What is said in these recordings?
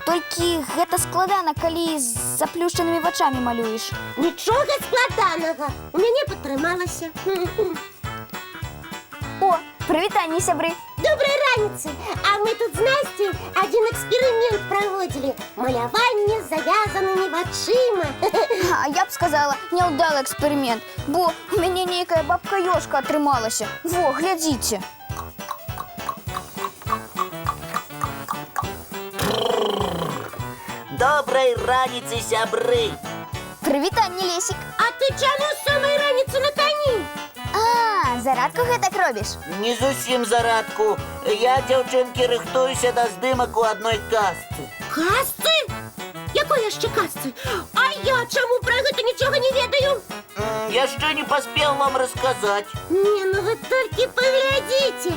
Толькі гэта складана, калі з заплюшчанымі вачамі малюеш. Нічога складанага, у мяне патрымалася. О, прывітанне, сябры. Добрай раніцы! А мы тут з Насцей один эксперымент праводзілі. Маляванне з завязанымі вачыма. А я б сказала, няўдалы эксперымент, бо у мяне нейкая бабка-ёжка атрымалася. Во, глядзіце. Добрай раніцы, сябры! Прывітанне, Лесік. А ты чаму з самай раніцы на кані? А, зарадку гэтак робіш? Не зусім зарадку. Я, дзяўчынкі, рыхтуюся да здымак у адной казцы. Казцы? Якой яшчэ казцы? А я чаму пра гэта нічога не ведаю? Яшчэ не паспеў вам расказаць. Не, ну вы толькі паглядзіце.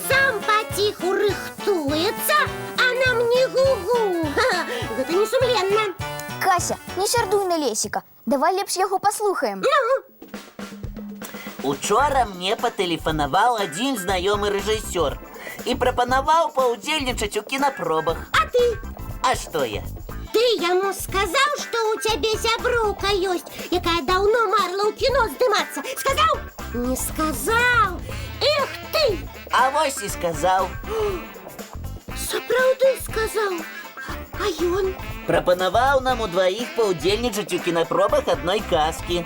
Сам паціху рыхтуецца, а нам не гу-гу. Гэта несумленна. Кася, не сярдуй на Лесіка. Давай лепш яго паслухаем. Учора мне патэлефанаваў адзін знаёмы рэжысёр і прапанаваў паўдзельнічаць у кінапробах. А ты? А што я? Ты яму сказаў, што ў цябе сяброўка ёсць, якая даўно марла ў кіно здымацца? Сказаў? Не сказаў. Эх ты! А вось і сказаў. Сапраўды сказаў. А ён? Прапанаваў нам удваіх паўдзельнічаць у кінапробах адной казкі.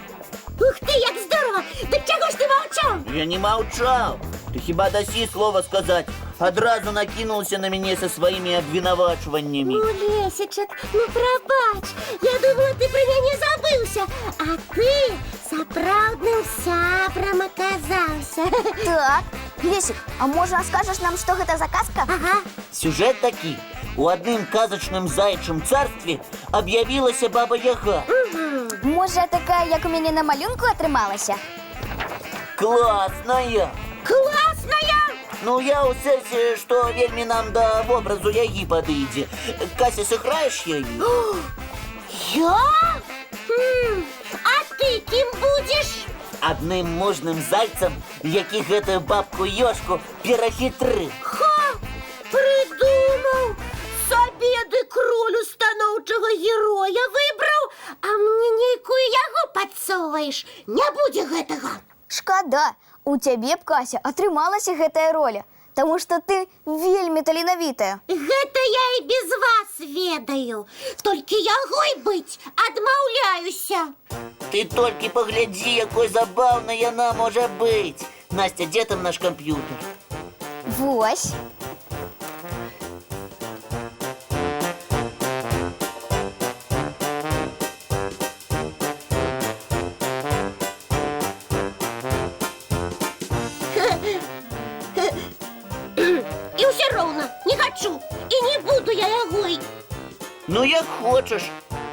Ух ты, як здорово! Дык чаго ж ты маўчаў? Я не маўчаў. Ты хіба дасі слова сказаць? Адразу накінулся на мяне са сваімі абвінавачваннямі. Ну, Лесечак, ну прабач. Я думала, ты пра мяне забыўся. А ты сапраўдным сябрам аказаўся. Так, Лесік, а можа скажаш нам, што гэта за казка? Ага. Сюжэт такі. У адным казачным заячым царстве аб'явілася баба-яга. Можа, такая, як у мяне на малюнку атрымалася? Класная! Класная! Ну, я ў сэнсе, што вельмі нам да вобразу ягі падыдзе. Кася, сыграеш яе? Я? А ты кім будзеш? Адным мужным зайцам, які гэтую бабку-ёжку перахітрыў. Ха! Прыдумаў! Сабе дык ролю станоўчага героя выбраў, а мне нейкую яго падсоўваеш. Не будзе гэтага. Шкада, у цябе б, Кася, атрымалася гэтая роля, таму што ты вельмі таленавітая. Гэта я і без вас ведаю. Толькі ягой быць адмаўляюся. Ты толькі паглядзі, якой забаўнай яна можа быць. Настя, дзе там наш камп'ютар? Вось. І ўсё роўна, не хачу. І не буду я ягой. Ну, як хочаш.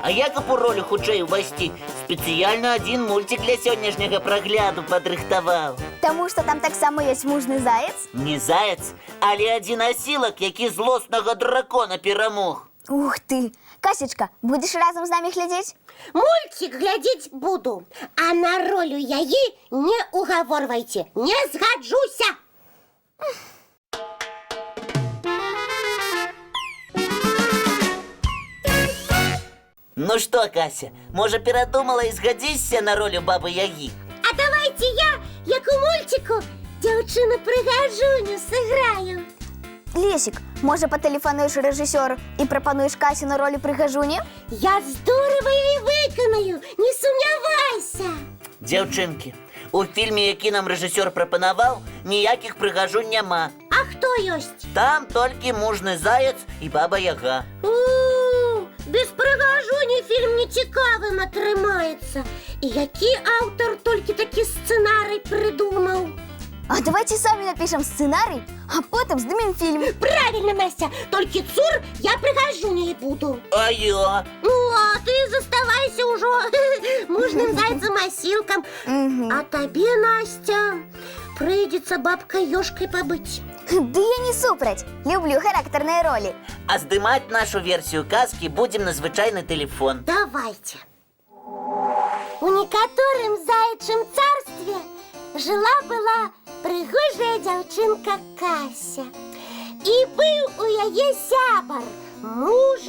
А я, каб у ролю хутчэй увайсці, спецыяльна адзін мульцік для сённяшняга прагляду падрыхтаваў. Таму што там таксама ёсць мужны заяц? Не заяц, але адзін асілак, які злоснага дракона перамог. Ух ты! Касечка, будзеш разам з намі глядзець? Мульцік глядзець буду. А на ролю яе не угаворвайце. Не згаджуся. Ну што, Кася, можа, перадумала і згадзішся на ролю бабы-ягі? А давайте я, як у мульціку, дзяўчыну-прыгажуню сыграю. Лесік, можа, патэлефануеш рэжысёру і прапануеш Касі на ролі прыгажуні? Я здорово її виконаю, не сумнявайся. Дзяўчынкі, у фільме, які нам рэжысёр прапанаваў, ніякіх прыгажунь няма. А хто ёсць? Там толькі мужны заяц і баба-яга. Без прыгажуні фільм нецікавым атрымаецца. І які аўтар толькі такі сцэнарый прыдумаў? А давайте самі напішам сцэнарый, а потым здымем фільм. Правильно, Настя, толькі цур я прыгажуняй буду. А я? Ну, а ты заставайся ўжо мужным зайцам-асілкам. А табе, Настя, прыйдзецца бабкай-ёжкай пабыць. Ды я не супраць, люблю характарныя ролі. А здымаць нашу версію казкі будзем на звычайны тэлефон. Давайте. У некаторым заячым царстве жила-была прыгожая дзяўчынка Кася. І быў у яе сябар, муж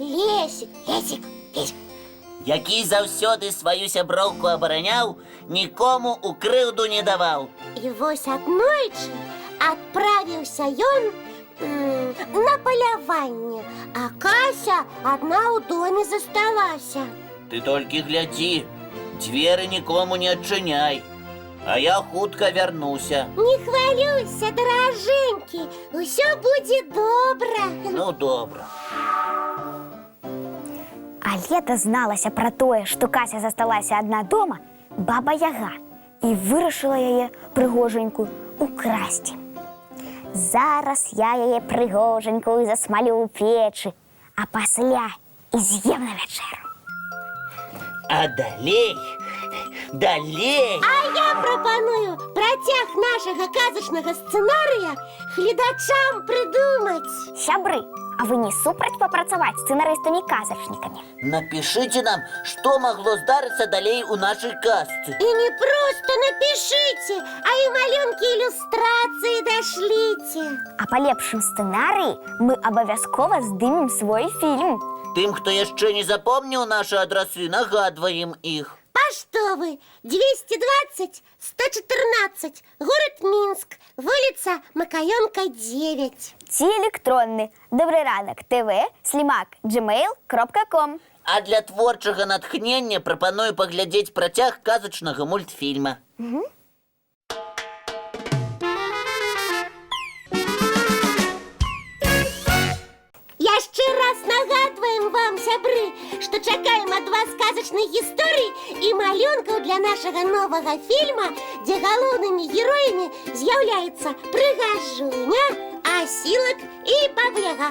Лесик, Лесик, Лесик. Який заўсёды сваю сяброўку абараняў, нікому ў крыўду не даваў. І вось аднойчы адправіўся ён на паляванне, а Кася адна ў доме засталася. Ты толькі глядзі, дзверы нікому не адчыняй, а я хутка вярнуся. Не хвалюйся, даражэнькі, усё будзе добра. Ну, добра. Але дазналася пра тое, што Кася засталася адна дома, баба Яга і вырашыла яе прыгожанькую украсці. Зараз я яе прыгожанькую засмалю ў печы, а пасля і з'ем на вячэру. А далей, А я прапаную працяг нашага казачнага сцэнарыя гледачам прыдумаць. Сябры, а вы не супраць папрацаваць сцэнарыстамі-казачнікамі? напішыце нам, што магло здарыцца далей у нашай казцы. І не проста напішыце, а і малюнкі ілюстрацыі дашліце. А па лепшым сцэнарыі мы абавязкова здымем свой фільм. Тым, хто яшчэ не запомніў нашы адрасы, нагадваем іх. Паштовы 220 114, город Мінск, вуліца Макаёнка 9. Ці электронны добрыранак tv@gmail.com. А для творчага натхнення прапаную паглядзець працяг казачнага мультфільма. Яшчэ раз нагадваем вам, сябры, што чакаем ад вас казачных гісторый і малюнкаў для нашага новага фільма, дзе галоўнымі героямі з'яўляюцца прыгажуня, асілак і баба Яга.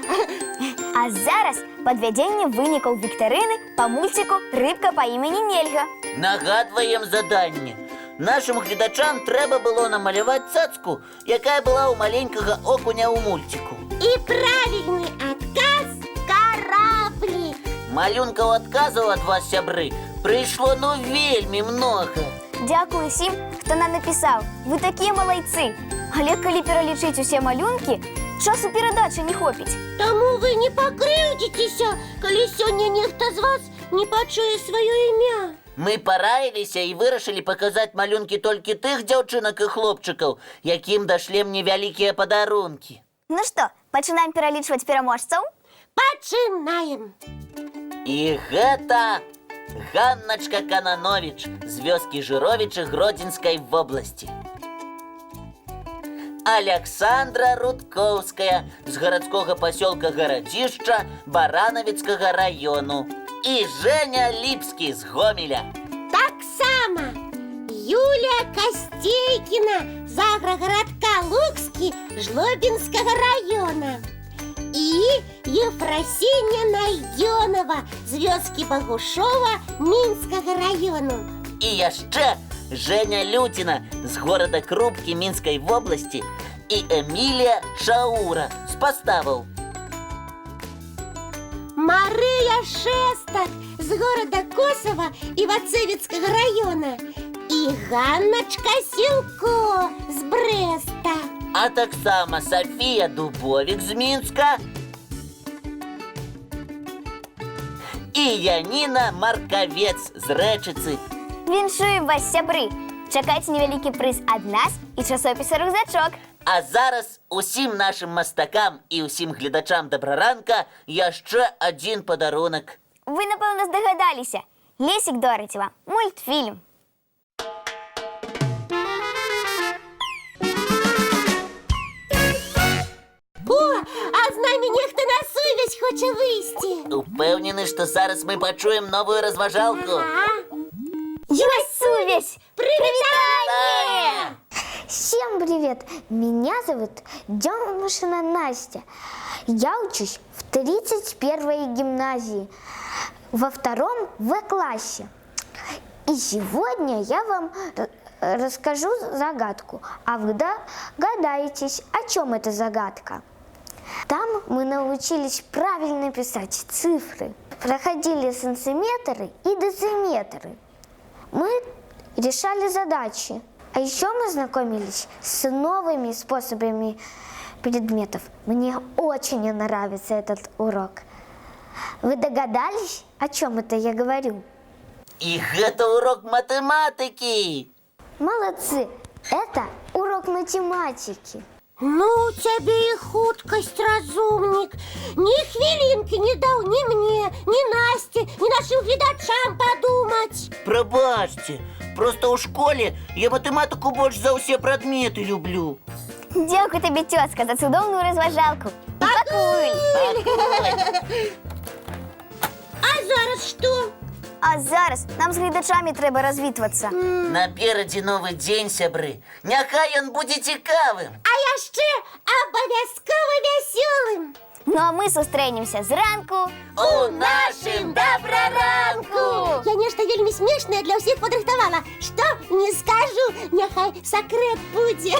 А зараз падвядзенне вынікаў віктарыны па мульціку «Рыбка па імені Нельга». Нагадваем заданне. Нашым гледачам трэба было намаляваць цацку, якая была ў маленькага окуня ў мульціку. І правільны адказ – караблі. Малюнкаў адказаў ад вас, сябры, прыйшло вельмі многа. Дзякую усім, хто нам напісаў. Вы такія малайцы. Але калі пералічыць усе малюнкі, часу перадачы не хопіць. Таму вы не пакрыўдзіцеся, калі сёння нехта з вас не пачуе сваё імя. Мы параіліся і вырашылі паказаць малюнкі толькі тых дзяўчынак і хлопчыкаў, якім дашлем невялікія падарункі. Ну што, пачынаем пералічваць пераможцаў? Пачынаем. І гэта Ганначка Канановіч з вёскі Жыровічы Гродзенскай вобласці. Аляксандра Рудкоўская з гарадскога пасёлка Гарадзішча Баранавіцкага раёну. І Женя Ліпскі з Гомеля. Таксама Юлія Кастейкіна з аграгарадка Лукскі Жлобінскага раёна. І Ефрасіня Найдёнова з вёскі Багушова Мінскага раёну. І яшчэ Женя Люціна з горада Крупкі Мінскай вобласці і Эмілія Чаура з Паставаў. Марыя Шестак з горада Косова Івацевіцкага раёна. І Ганначка Сілко з Брэста. А таксама Сафія Дубовік з Мінска і Яніна Маркавец з Рэчыцы. Віншуем вас, сябры! Чакайце невялікі прыз ад нас і часопіса «Рюкзачок». А зараз усім нашым мастакам і ўсім гледачам добраранка яшчэ адзін падарунак. Вы, напэўна, здагадаліся. Лесік дарыць вам мультфільм. О, а з намі нехта на сувязь хоча выйсці. Упэўнены, што зараз мы пачуем новую разважалку. Ёсць сувязь! Привітанне! Всем привет! Меня зовут Демушина Настя. Я учусь в 31-й гимназии во 2 В-классе. И сегодня я вам расскажу загадку, а вы догадаетесь, о чем эта загадка. Там мы научились правильно писать цифры, проходили сантиметры и дециметры. Мы решали задачи. А еще мы знакомились с новыми способами предметов. Мне очень нравится этот урок. Вы догадались, о чем это я говорю? І гэта урок матэматыкі. Молодцы! Это урок математики. Ну, тебе и хуткость, разумник. Ни хвилинки не дал ни мне, ни Насте, ни нашим глядачам подумать. Прабачце, просто ў школе я матэматыку больш за ўсе прадметы люблю. Дякую тебе, тезка, за цудовную разважалку. Пакуль! А зараз что? А зараз нам з глядачами треба розвітуватися. Наперадзе новы дзень, сябры. Няхай ён будзе цікавым. А яшчэ абавязкова вясёлым. Ну а ми зустрінемося зранку. У нашым добраранку! Я нешта вельмі смешнае для ўсіх падрыхтавала. Што? Не скажу, няхай сакрэт будзе.